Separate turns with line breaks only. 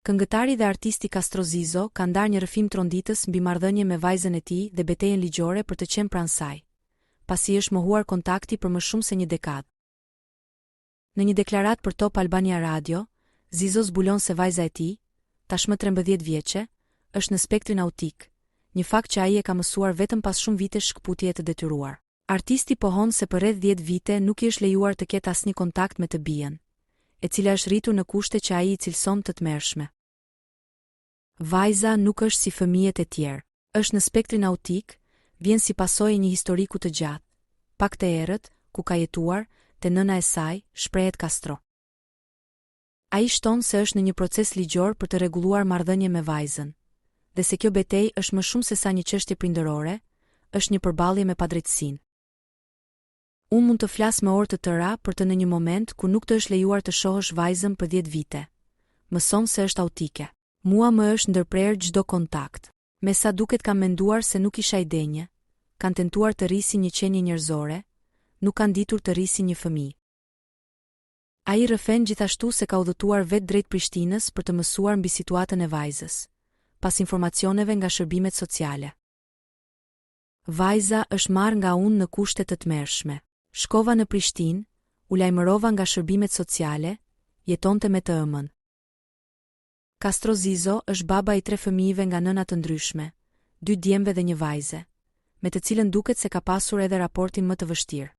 Këngëtari dhe artisti Castro Zizo ka ndarë një rrëfim tronditës mbi marrëdhënie me vajzën e tij dhe betejën ligjore për të qenë pranë saj, pasi është mohuar kontakti për më shumë se një dekadë. Në një deklaratë për Top Albania Radio, Zizo zbulon se vajza e tij, tashmë 13 vjeçe, është në spektrin autik, një fakt që ai e ka mësuar vetëm pas shumë vitesh shkputjeje të detyruar. Artisti pohon se për rreth 10 vite nuk i është lejuar të ketë asnjë kontakt me të bijën, e cila është rritur në kushte që ai i cilëson të tmerrshme. Vajza nuk është si fëmijët e tjerë, është në spektrin autik, vjen si pasojë e një historiku të gjatë, pak të errët, ku ka jetuar, te nëna e saj, shprehet Castro. Ai shton se është në një proces ligjor për të rregulluar marrëdhënie me vajzën, dhe se kjo betejë është më shumë se sa një çështje prindërore, është një përballje me padrejtësinë. Unë mund të flas me orë të tëra për të në një moment ku nuk të është lejuar të shohësh vajzën për 10 vite. Mëson se është autike. Mua më është ndërprerë çdo kontakt. Me sa duket kam menduar se nuk isha idenje, kanë tentuar të rrisi një qenie njerëzore, nuk kanë ditur të rrisi një fëmijë. Ai rrëfen gjithashtu se ka udhëtuar vetë drejt Prishtinës për të mësuar mbi situatën e vajzës, pas informacioneve nga shërbimet sociale. Vajza është marrë nga unë në kushte të tmerrshme. Shkova në Prishtinë, u lajmërova nga shërbimet sociale, jetonte me të ëmën. Castro Zizo është baba i 3 fëmijëve nga nëna të ndryshme, 2 djemve dhe një vajze, me të cilën duket se ka pasur edhe raportin më të vështirë.